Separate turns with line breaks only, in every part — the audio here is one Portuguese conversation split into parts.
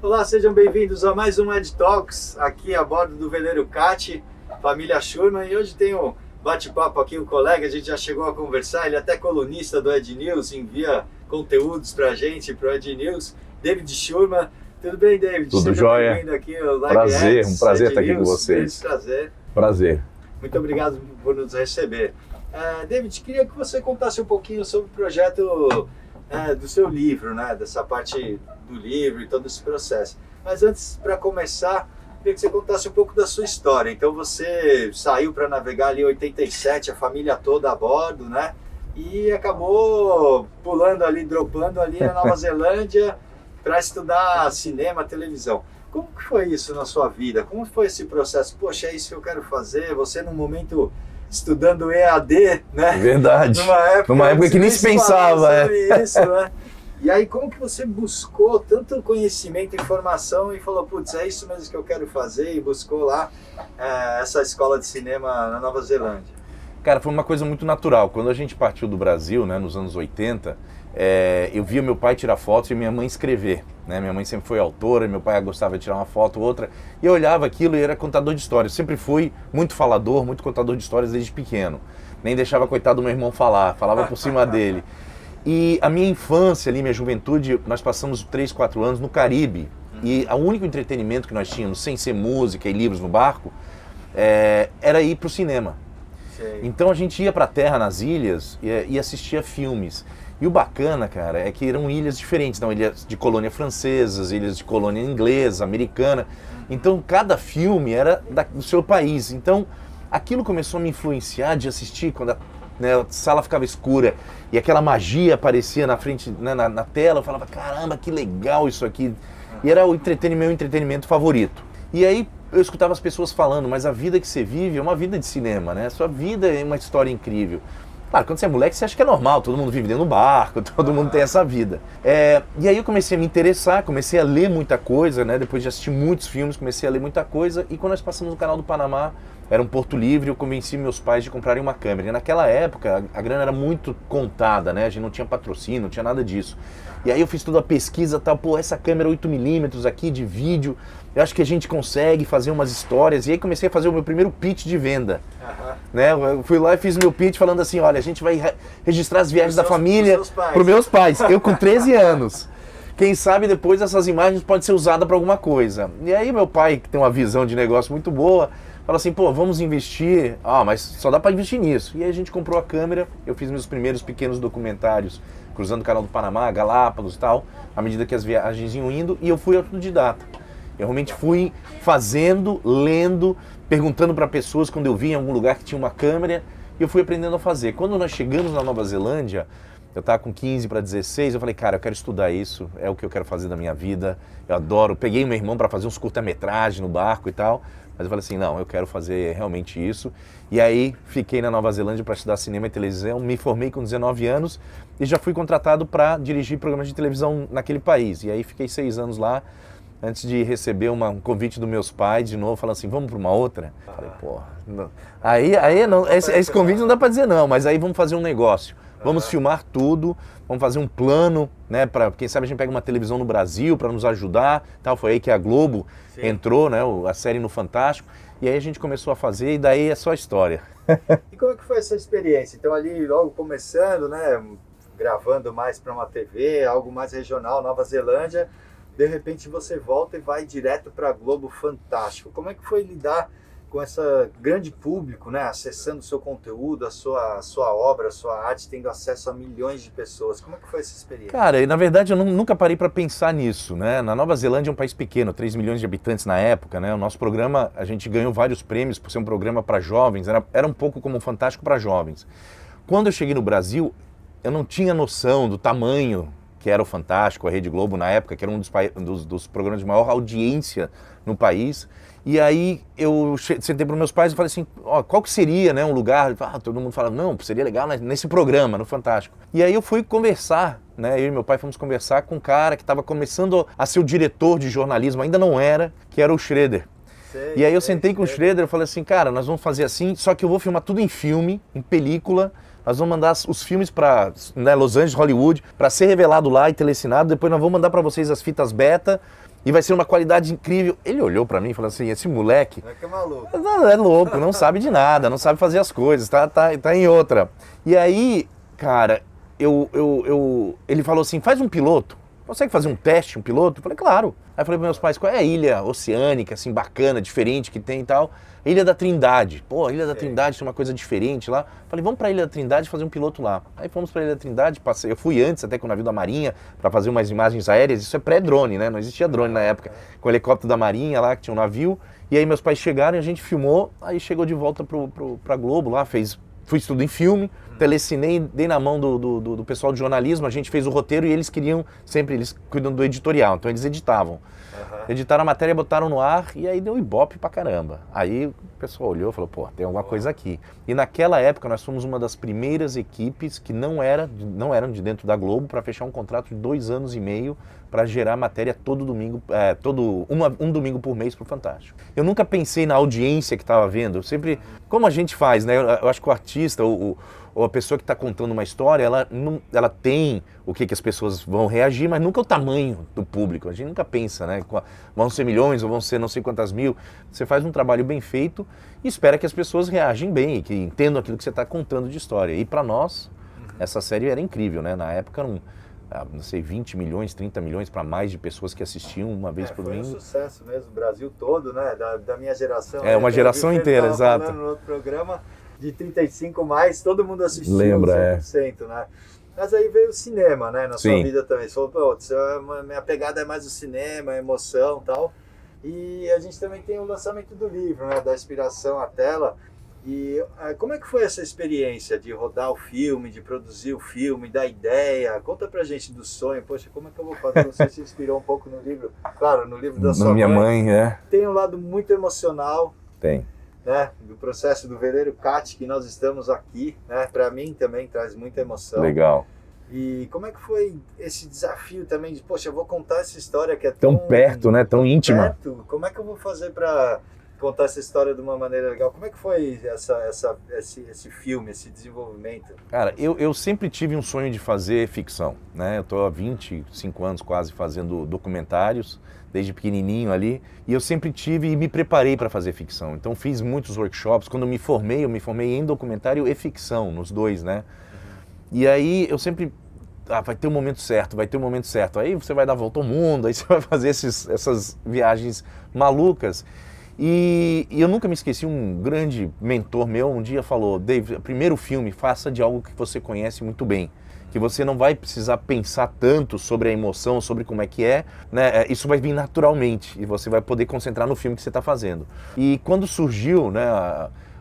Olá, sejam bem-vindos a mais um Ed Talks, aqui a bordo do veleiro Cat, família Schurman, e hoje tem um bate-papo aqui, um colega, a gente já chegou a conversar, ele é até colunista do Ed News, envia conteúdos pra gente, pro Ed News, David Schurman. Tudo bem, David?
Tudo jóia.
Aqui ao Live
Prazer,
Ads,
um prazer
Ed
estar aqui com
News.
vocês.
Prazer.
Prazer.
Muito obrigado por nos receber. David, queria que você contasse um pouquinho sobre o projeto do seu livro, né? Dessa parte do livro e todo esse processo. Mas antes, para começar, queria que você contasse um pouco da sua história. Então você saiu para navegar ali em 87, a família toda a bordo, né? E acabou pulando ali, dropando ali na Nova Zelândia para estudar cinema, televisão. Como que foi isso na sua vida? Como foi esse processo? Poxa, é isso que eu quero fazer. Você no momento estudando EAD, né?
Verdade.
Numa época
que nem se pensava.
Isso, né? E aí, como que você buscou tanto conhecimento, informação e falou, putz, é isso mesmo que eu quero fazer, e buscou lá essa escola de cinema na Nova Zelândia?
Cara, foi uma coisa muito natural. Quando a gente partiu do Brasil, né, nos anos 80, eu via meu pai tirar fotos e minha mãe escrever. Né? Minha mãe sempre foi autora, meu pai gostava de tirar uma foto, outra. E eu olhava aquilo e era contador de histórias. Eu sempre fui muito falador, muito contador de histórias desde pequeno. Nem deixava, coitado do meu irmão falar, falava por cima dele. E a minha infância ali, minha juventude, nós passamos 3, 4 anos no Caribe. E o único entretenimento que nós tínhamos, sem ser música e livros no barco, era ir para o cinema.
Sei.
Então a gente ia para a terra, nas ilhas, e assistia filmes. E o bacana, cara, é que eram ilhas diferentes. Então, ilhas de colônia francesas, ilhas de colônia inglesa, americana. Então, cada filme era do seu país. Então, aquilo começou a me influenciar de assistir quando a sala ficava escura e aquela magia aparecia na frente, né, na tela. Eu falava, caramba, que legal isso aqui. E era meu entretenimento favorito. E aí, eu escutava as pessoas falando, mas a vida que você vive é uma vida de cinema, né? A sua vida é uma história incrível. Claro, quando você é moleque, você acha que é normal, todo mundo vive dentro do barco, todo mundo tem essa vida. E aí eu comecei a me interessar, comecei a ler muita coisa, né? Depois de assistir muitos filmes, comecei a ler muita coisa. E quando nós passamos no Canal do Panamá, era um porto livre, eu convenci meus pais de comprarem uma câmera. E naquela época, a grana era muito contada, né? A gente não tinha patrocínio, não tinha nada disso. E aí eu fiz toda a pesquisa, tal, pô, essa câmera 8mm aqui de vídeo, eu acho que a gente consegue fazer umas histórias. E aí comecei a fazer o meu primeiro pitch de venda. Né? Eu fui lá e fiz meu pitch falando assim, olha, a gente vai registrar as viagens da família para os meus pais. Eu com 13 anos. Quem sabe depois essas imagens podem ser usadas para alguma coisa. E aí meu pai, que tem uma visão de negócio muito boa, fala assim, pô, vamos investir. Mas só dá para investir nisso. E aí a gente comprou a câmera, eu fiz meus primeiros pequenos documentários, cruzando o Canal do Panamá, Galápagos e tal, à medida que as viagens iam indo, e eu fui autodidata. Eu realmente fui fazendo, lendo, perguntando para pessoas quando eu via em algum lugar que tinha uma câmera, e eu fui aprendendo a fazer. Quando nós chegamos na Nova Zelândia, eu estava com 15 para 16, eu falei, cara, eu quero estudar isso, é o que eu quero fazer da minha vida, eu adoro. Peguei meu irmão para fazer uns curta-metragens no barco e tal, mas eu falei assim, não, eu quero fazer realmente isso. E aí fiquei na Nova Zelândia para estudar cinema e televisão, me formei com 19 anos e já fui contratado para dirigir programas de televisão naquele país. E aí fiquei 6 anos lá, antes de receber um convite dos meus pais de novo, falando assim, vamos para uma outra? Falei, porra, não. Aí não, esse convite não dá para dizer não, mas aí vamos fazer um negócio. Vamos filmar tudo, vamos fazer um plano, né, para quem sabe a gente pega uma televisão no Brasil para nos ajudar, tal. Foi aí que a Globo entrou, né, a série no Fantástico, e aí a gente começou a fazer e daí é só história.
E como é que foi essa experiência? Então ali logo começando, né, gravando mais para uma TV, algo mais regional, Nova Zelândia, de repente você volta e vai direto para a Globo Fantástico. Como é que foi lidar com esse grande público, né, acessando o seu conteúdo, a sua obra, a sua arte, tendo acesso a milhões de pessoas? Como é que foi essa experiência?
Cara, e na verdade eu nunca parei para pensar nisso, né? Na Nova Zelândia é um país pequeno, 3 milhões de habitantes na época, né? O nosso programa, a gente ganhou vários prêmios por ser um programa para jovens, era um pouco como um Fantástico para jovens. Quando eu cheguei no Brasil, eu não tinha noção do tamanho que era o Fantástico, a Rede Globo na época, que era um dos programas de maior audiência no país. E aí eu sentei para os meus pais e falei assim, qual que seria, né, um lugar? Todo mundo fala, não, seria legal nesse programa, no Fantástico. E aí eu fui conversar, né, eu e meu pai fomos conversar com um cara que estava começando a ser o diretor de jornalismo, ainda não era, que era o Schroeder. E aí eu sentei com o Schroeder e falei assim, cara, nós vamos fazer assim, só que eu vou filmar tudo em filme, em película. Nós vamos mandar os filmes para Los Angeles, Hollywood, para ser revelado lá e telecinado. Depois nós vamos mandar para vocês as fitas beta e vai ser uma qualidade incrível. Ele olhou pra mim e falou assim, esse moleque
É maluco.
é louco, não sabe de nada, não sabe fazer as coisas, tá em outra. E aí, cara, ele falou assim, faz um piloto, consegue fazer um teste, um piloto? Eu falei, claro. Aí eu falei para meus pais, qual é a ilha oceânica, assim, bacana, diferente que tem e tal? Ilha da Trindade. Pô, a Ilha da Trindade tem uma coisa diferente lá. Falei, vamos pra Ilha da Trindade fazer um piloto lá. Aí fomos pra Ilha da Trindade, eu fui antes até com o navio da Marinha para fazer umas imagens aéreas. Isso é pré-drone, né? Não existia drone na época. Com o helicóptero da Marinha lá, que tinha um navio. E aí meus pais chegaram e a gente filmou. Aí chegou de volta pra Globo lá, fui estudar em filme, telecinei, dei na mão do pessoal de jornalismo, a gente fez o roteiro e eles cuidam do editorial, então eles editavam. Editaram a matéria, botaram no ar e aí deu ibope pra caramba. Aí o pessoal olhou e falou, pô, tem alguma coisa aqui. E naquela época nós fomos uma das primeiras equipes que não eram de dentro da Globo para fechar um contrato de 2 anos e meio para gerar matéria todo domingo, um domingo por mês pro Fantástico. Eu nunca pensei na audiência que estava vendo, eu sempre, como a gente faz, né? Eu acho que o artista, ou a pessoa que está contando uma história, ela tem o que as pessoas vão reagir, mas nunca o tamanho do público. A gente nunca pensa, né? Vão ser milhões ou vão ser não sei quantas mil. Você faz um trabalho bem feito e espera que as pessoas reagem bem, que entendam aquilo que você está contando de história. E para nós, essa série era incrível, né? Na época eram, não sei, 20 milhões, 30 milhões para mais de pessoas que assistiam uma vez por domingo.
Foi um sucesso mesmo, o Brasil todo, né? Da minha geração.
Uma geração inteira, exato.
No outro programa, de 35 mais, todo mundo assistiu.
Lembra,
100%, né? Mas aí veio o cinema, né? Na
Sim.
sua vida também. Você falou, pô, minha pegada é mais o cinema, a emoção e tal. E a gente também tem o lançamento do livro, né? Da inspiração à tela. E como é que foi essa experiência de rodar o filme, de produzir o filme, da ideia? Conta pra gente do sonho. Poxa, como é que eu vou fazer? Você se inspirou um pouco no livro. Claro, no livro da sua
minha mãe,
Tem um lado muito emocional.
Tem.
Né, do processo do Veleiro Cat, que nós estamos aqui, né? Para mim também traz muita emoção.
Legal.
E como é que foi esse desafio também de, poxa, eu vou contar essa história que é
tão perto, né? Tão íntima.
Perto. Como é que eu vou fazer para contar essa história de uma maneira legal? Como é que foi esse filme, esse desenvolvimento?
Cara, eu sempre tive um sonho de fazer ficção, né? Eu estou há 25 anos quase fazendo documentários, desde pequenininho ali, e eu sempre tive e me preparei para fazer ficção. Então fiz muitos workshops. Quando eu me formei em documentário e ficção, nos dois, né? E aí eu sempre, vai ter um momento certo, vai ter um momento certo. Aí você vai dar a volta ao mundo, aí você vai fazer essas viagens malucas. E eu nunca me esqueci, um grande mentor meu um dia falou, Dave, primeiro filme, faça de algo que você conhece muito bem. Que você não vai precisar pensar tanto sobre a emoção, sobre como é que é, né? Isso vai vir naturalmente e você vai poder concentrar no filme que você está fazendo. E quando surgiu, né,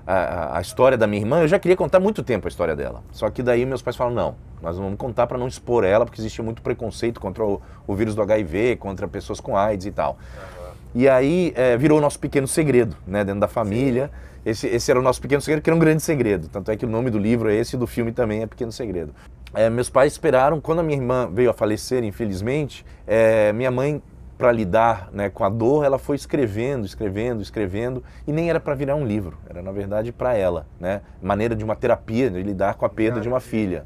a história da minha irmã, eu já queria contar há muito tempo a história dela. Só que daí meus pais falaram, não, nós não vamos contar para não expor ela, porque existia muito preconceito contra o vírus do HIV, contra pessoas com AIDS e tal. E aí virou o nosso pequeno segredo, né, dentro da família. Esse era o nosso pequeno segredo, que era um grande segredo. Tanto é que o nome do livro é esse e do filme também é Pequeno Segredo. Meus pais esperaram, quando a minha irmã veio a falecer, infelizmente, minha mãe, para lidar, né, com a dor, ela foi escrevendo, e nem era para virar um livro, era na verdade para ela, né? Maneira de uma terapia, de lidar com a perda de uma filha.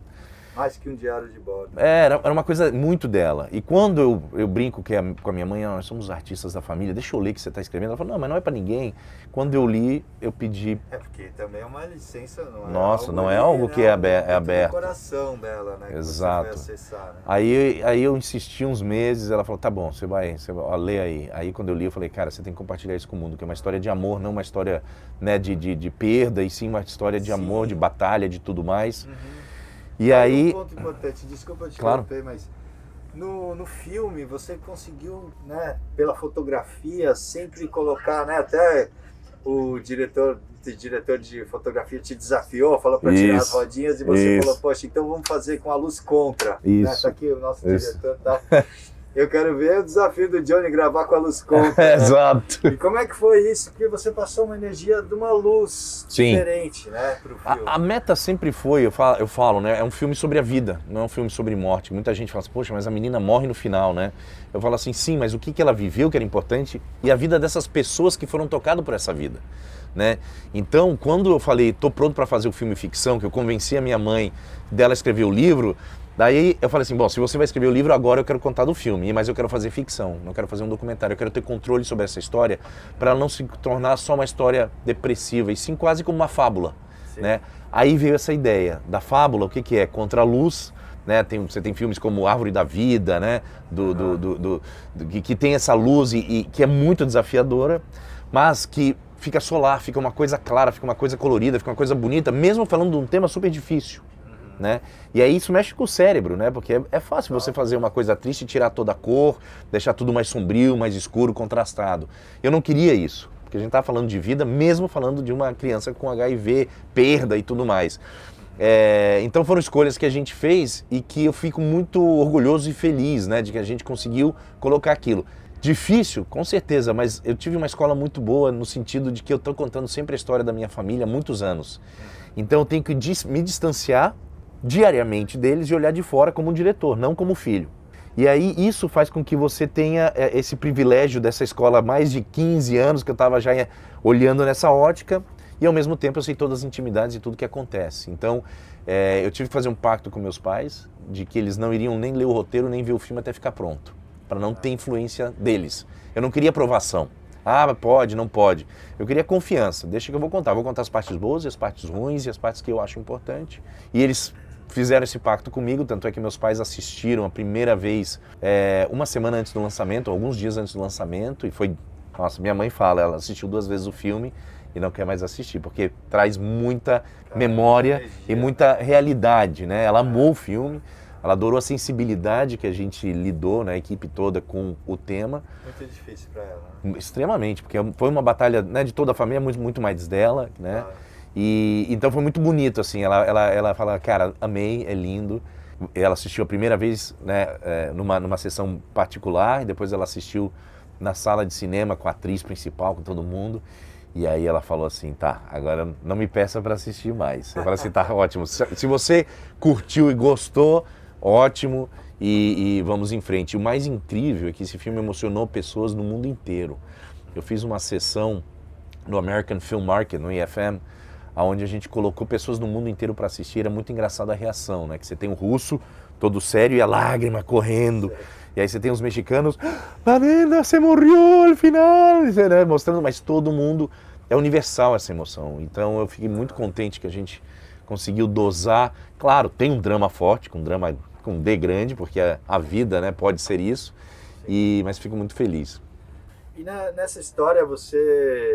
Mais que um diário de bordo.
Era uma coisa muito dela. E quando eu brinco com a minha mãe, nós somos artistas da família, deixa eu ler o que você está escrevendo. Ela falou, não, mas não é para ninguém. Quando eu li, eu pedi...
porque também é uma licença, não é?
Nossa, não é algo que é aberto.
O coração dela, né?
Exato.
Que você vai acessar, né?
Aí eu insisti uns meses, ela falou, tá bom, você vai lê aí. Aí quando eu li, eu falei, cara, você tem que compartilhar isso com o mundo, que é uma história de amor, não uma história, né, de perda, e sim uma história de amor, de batalha, de tudo mais. E aí...
Um ponto importante, desculpa te
claro.
interromper, mas no filme você conseguiu, né, pela fotografia, sempre colocar, né, até o diretor de fotografia te desafiou, falou para tirar as rodinhas e você falou, poxa, então vamos fazer com a luz contra. Né? Tá aqui o nosso diretor, tá? Eu quero ver o desafio do Johnny gravar com a luz contra. Né?
Exato.
E como é que foi isso? Porque você passou uma energia de uma luz diferente, né, pro filme.
A meta sempre foi, eu falo, né, é um filme sobre a vida, não é um filme sobre morte. Muita gente fala assim, poxa, mas a menina morre no final, né? Eu falo assim, sim, mas o que ela viveu que era importante e a vida dessas pessoas que foram tocadas por essa vida, né? Então, quando eu falei, tô pronto para fazer o filme ficção, que eu convenci a minha mãe dela escrever o livro, Daí eu falei assim, bom, se você vai escrever o livro, agora eu quero contar do filme, mas eu quero fazer ficção, não quero fazer um documentário, eu quero ter controle sobre essa história para ela não se tornar só uma história depressiva, e sim quase como uma fábula, né? Aí veio essa ideia da fábula, o que que é? Contra a luz, né? Você tem filmes como Árvore da Vida, né? Que tem essa luz e que é muito desafiadora, mas que fica solar, fica uma coisa clara, fica uma coisa colorida, fica uma coisa bonita, mesmo falando de um tema super difícil. Né? E aí isso mexe com o cérebro, né? Porque é fácil você fazer uma coisa triste e tirar toda a cor, deixar tudo mais sombrio, mais escuro, contrastado. Eu não queria isso, porque a gente estava falando de vida, mesmo falando de uma criança com HIV, perda e tudo mais. Então foram escolhas que a gente fez e que eu fico muito orgulhoso e feliz, né? De que a gente conseguiu colocar aquilo. Difícil, com certeza, mas eu tive uma escola muito boa no sentido de que eu estou contando sempre a história da minha família há muitos anos. Então eu tenho que me distanciar diariamente deles e olhar de fora como um diretor, não como filho. E aí isso faz com que você tenha esse privilégio dessa escola há mais de 15 anos, que eu estava já olhando nessa ótica, e ao mesmo tempo eu sei todas as intimidades e tudo que acontece. Então eu tive que fazer um pacto com meus pais, de que eles não iriam nem ler o roteiro, nem ver o filme até ficar pronto, para não ter influência deles. Eu não queria aprovação. Ah, pode, não pode. Eu queria confiança. Deixa que eu vou contar. Vou contar as partes boas e as partes ruins e as partes que eu acho importante. E eles fizeram esse pacto comigo, tanto é que meus pais assistiram a primeira vez uma semana antes do lançamento, alguns dias antes do lançamento, e foi... Nossa, minha mãe fala, ela assistiu 2 vezes o filme e não quer mais assistir, porque traz muita memória e muita realidade, né? Ela amou o filme, ela adorou a sensibilidade que a gente lidou, né, a equipe toda, com o tema.
Muito difícil para ela, né?
Extremamente, porque foi uma batalha, né, de toda a família, muito mais dela, né? E então foi muito bonito, assim, ela fala, cara, amei, é lindo. Ela assistiu a primeira vez, né, numa sessão particular, e depois ela assistiu na sala de cinema com a atriz principal, com todo mundo. E aí ela falou assim, tá, agora não me peça para assistir mais. Eu falei assim, tá ótimo, se você curtiu e gostou, ótimo, e vamos em frente. O mais incrível é que esse filme emocionou pessoas no mundo inteiro. Eu fiz uma sessão no American Film Market, no IFM, onde a gente colocou pessoas do mundo inteiro para assistir. Era muito engraçada a reação, né? Que você tem o russo todo sério e a lágrima correndo. E aí você tem os mexicanos, la nena se morreu al final, né? Mostrando, mas todo mundo, é universal essa emoção. Então eu fiquei muito contente que a gente conseguiu dosar. Claro, tem um drama forte, um drama com D grande, porque a vida, né, pode ser isso, mas fico muito feliz.
E nessa história,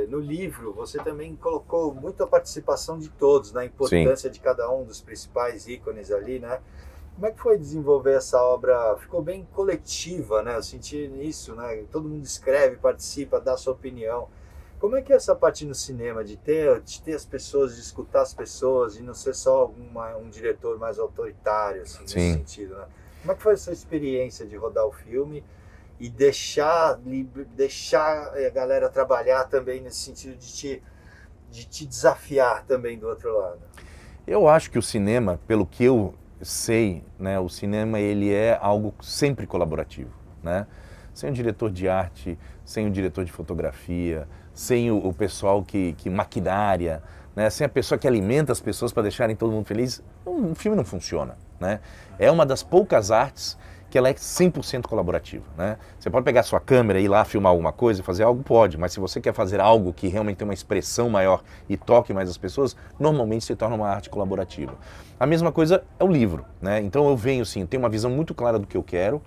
no livro, você também colocou muita participação de todos, na importância de cada um dos principais ícones ali, né? Como é que foi desenvolver essa obra? Ficou bem coletiva, né? Eu senti isso, né? Todo mundo escreve, participa, dá sua opinião. Como é que é essa parte no cinema, de ter as pessoas, de escutar as pessoas, de não ser só um diretor mais autoritário, assim, nesse sentido, né? Como é que foi essa experiência de rodar o filme e deixar a galera trabalhar também nesse sentido de te desafiar também do outro lado?
Eu acho que o cinema, pelo que eu sei, né, o cinema ele é algo sempre colaborativo, né? Sem o diretor de arte, sem o diretor de fotografia, sem o pessoal que maquinária, né, sem a pessoa que alimenta as pessoas para deixarem todo mundo feliz, um filme não funciona, né? É uma das poucas artes que ela é 100% colaborativa, né? Você pode pegar sua câmera e ir lá filmar alguma coisa e fazer algo, pode, mas se você quer fazer algo que realmente tem uma expressão maior e toque mais as pessoas, normalmente se torna uma arte colaborativa. A mesma coisa é o livro, né? Então eu venho sim, tenho uma visão muito clara do que eu quero,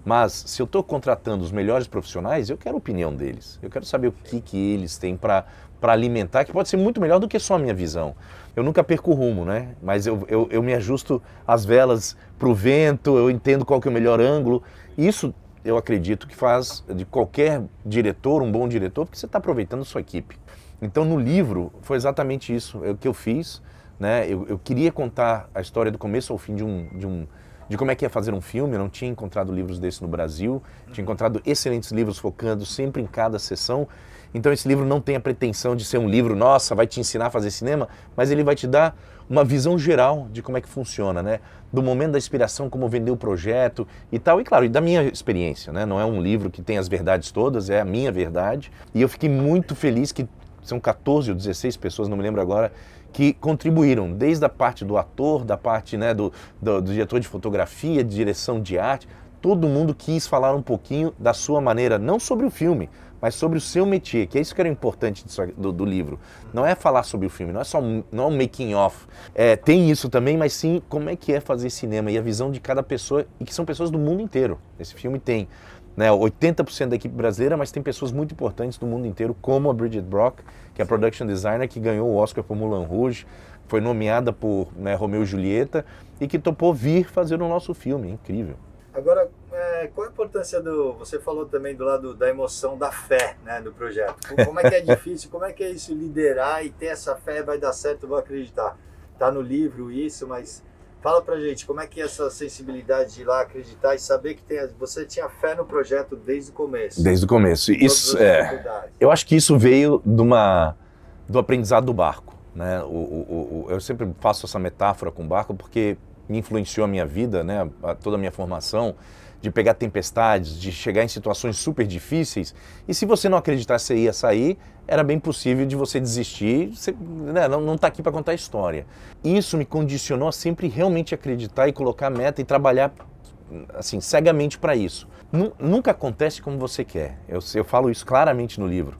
mas se eu estou contratando os melhores profissionais, eu quero a opinião deles, eu quero saber o que eles têm para alimentar, que pode ser muito melhor do que só a minha visão. Eu nunca perco o rumo, né? Mas eu me ajusto as velas para o vento, eu entendo qual que é o melhor ângulo. Isso eu acredito que faz de qualquer diretor um bom diretor, porque você está aproveitando a sua equipe. Então no livro foi exatamente isso, é o que eu fiz, né? Eu queria contar a história do começo ao fim de como é que é fazer um filme. Eu não tinha encontrado livros desse no Brasil, tinha encontrado excelentes livros focando sempre em cada sessão. Então esse livro não tem a pretensão de ser um livro, nossa, vai te ensinar a fazer cinema, mas ele vai te dar uma visão geral de como é que funciona, né? Do momento da inspiração, como vender o projeto e tal, e claro, e da minha experiência, né? Não é um livro que tem as verdades todas, é a minha verdade. E eu fiquei muito feliz que são 14 ou 16 pessoas, não me lembro agora, que contribuíram, desde a parte do ator, da parte, né, do diretor de fotografia, de direção de arte. Todo mundo quis falar um pouquinho da sua maneira, não sobre o filme, mas sobre o seu métier, que é isso que era importante do livro. Não é falar sobre o filme, não é um making of. Tem isso também, mas sim como é que é fazer cinema e a visão de cada pessoa, e que são pessoas do mundo inteiro. Esse filme tem, né, 80% da equipe brasileira, mas tem pessoas muito importantes do mundo inteiro, como a Bridget Brock, que é a production designer, que ganhou o Oscar por Moulin Rouge, foi nomeada por, né, Romeu e Julieta, e que topou vir fazer o nosso filme. É incrível.
Agora, qual a importância você falou também do lado da emoção, da fé, né, do projeto. Como é que é difícil, como é que é isso, liderar e ter essa fé, vai dar certo, vou acreditar. Tá no livro isso, mas fala pra gente, como é que é essa sensibilidade de ir lá acreditar e saber que você tinha fé no projeto desde o começo?
Desde o começo. Isso, eu acho que isso veio do aprendizado do barco, né? Eu sempre faço essa metáfora com o barco porque me influenciou a minha vida, né, toda a minha formação, de pegar tempestades, de chegar em situações super difíceis, e se você não acreditasse que você ia sair, era bem possível de você desistir, você, né, não está aqui para contar a história. Isso me condicionou a sempre realmente acreditar e colocar meta e trabalhar assim, cegamente para isso. Nunca acontece como você quer, eu falo isso claramente no livro.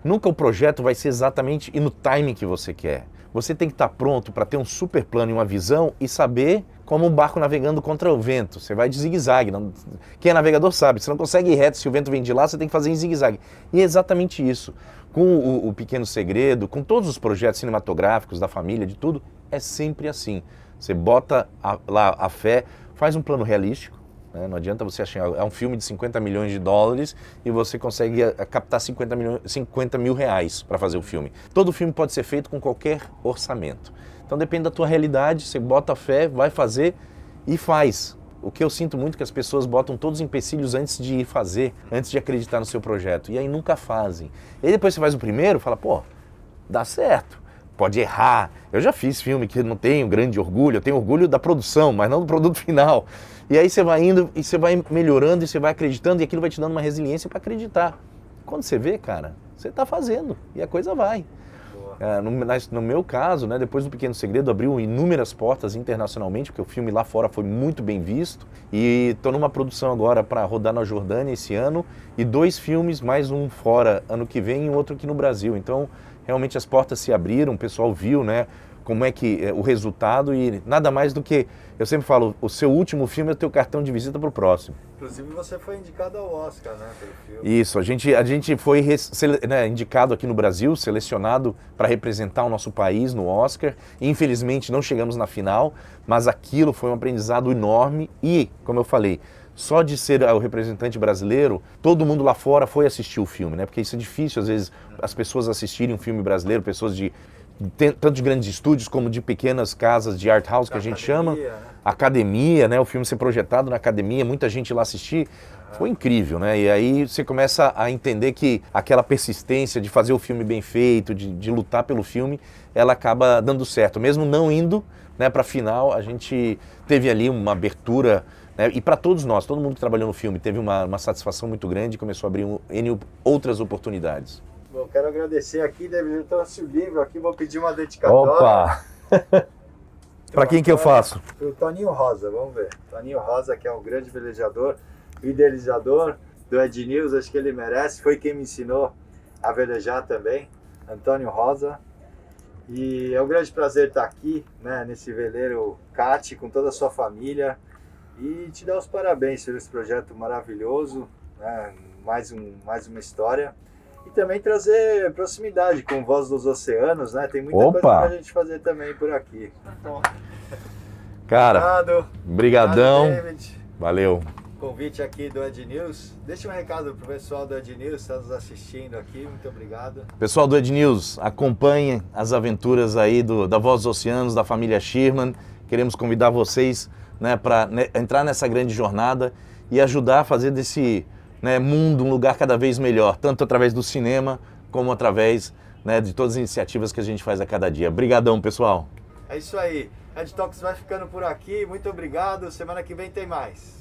Nunca o projeto vai ser exatamente e no timing que você quer. Você tem que estar pronto para ter um super plano e uma visão e saber como um barco navegando contra o vento. Você vai de zigue-zague. Quem é navegador sabe, você não consegue ir reto, se o vento vem de lá, você tem que fazer em zigue-zague. E é exatamente isso. Com o Pequeno Segredo, com todos os projetos cinematográficos, da família, de tudo, é sempre assim. Você bota lá a fé, faz um plano realístico. Não adianta você achar, é um filme de 50 milhões de dólares e você consegue captar 50 mil reais para fazer o filme. Todo filme pode ser feito com qualquer orçamento. Então depende da tua realidade, você bota a fé, vai fazer e faz. O que eu sinto muito é que as pessoas botam todos os empecilhos antes de ir fazer, antes de acreditar no seu projeto. E aí nunca fazem. E aí depois você faz o primeiro e fala, pô, dá certo. Pode errar. Eu já fiz filme que não tenho grande orgulho, eu tenho orgulho da produção, mas não do produto final. E aí você vai indo e você vai melhorando e você vai acreditando e aquilo vai te dando uma resiliência para acreditar. Quando você vê, cara, você está fazendo e a coisa vai. No meu caso, né, depois do Pequeno Segredo, abriu inúmeras portas internacionalmente, porque o filme lá fora foi muito bem visto. E estou numa produção agora para rodar na Jordânia esse ano e 2 filmes, mais um fora ano que vem e outro aqui no Brasil. Então, realmente as portas se abriram, o pessoal viu, né, como é que o resultado e nada mais do que, eu sempre falo, o seu último filme é o teu cartão de visita para o próximo.
Inclusive você foi indicado ao Oscar, né, pelo filme.
Isso, a gente foi indicado aqui no Brasil, selecionado para representar o nosso país no Oscar. Infelizmente não chegamos na final, mas aquilo foi um aprendizado enorme e, como eu falei, só de ser o representante brasileiro, todo mundo lá fora foi assistir o filme, né? Porque isso é difícil, às vezes, as pessoas assistirem um filme brasileiro, pessoas tanto de grandes estúdios como de pequenas casas de art house, que a gente chama, né? Academia, né? O filme ser projetado na academia, muita gente lá assistir, foi incrível, né? E aí você começa a entender que aquela persistência de fazer o filme bem feito, de lutar pelo filme, ela acaba dando certo. Mesmo não indo, né, para a final, a gente teve ali uma abertura, né? E para todos nós, todo mundo que trabalhou no filme, teve uma satisfação muito grande e começou a abrir outras oportunidades.
Bom, quero agradecer aqui, David, eu trouxe o livro aqui, vou pedir uma dedicatória.
Opa! Para quem que eu faço?
O Toninho Rosa, vamos ver. Toninho Rosa, que é um grande velejador, idealizador do Ed News, acho que ele merece, foi quem me ensinou a velejar também, Antônio Rosa. E é um grande prazer estar aqui, né, nesse veleiro CAT, com toda a sua família, e te dar os parabéns por esse projeto maravilhoso, né, mais uma história. E também trazer proximidade com Voz dos Oceanos, né? Tem muita coisa pra gente fazer também por aqui.
Cara, brigadão.
Obrigado, David.
Valeu.
Convite aqui do Ed News. Deixa um recado pro pessoal do Ed News, que está nos assistindo aqui. Muito obrigado.
Pessoal do Ed News, acompanhem as aventuras aí da Voz dos Oceanos, da família Shearman. Queremos convidar vocês, né, para entrar nessa grande jornada e ajudar a fazer desse, né, mundo um lugar cada vez melhor, tanto através do cinema, como através, né, de todas as iniciativas que a gente faz a cada dia. Obrigadão, pessoal.
É isso aí. Ed Talks vai ficando por aqui. Muito obrigado. Semana que vem tem mais.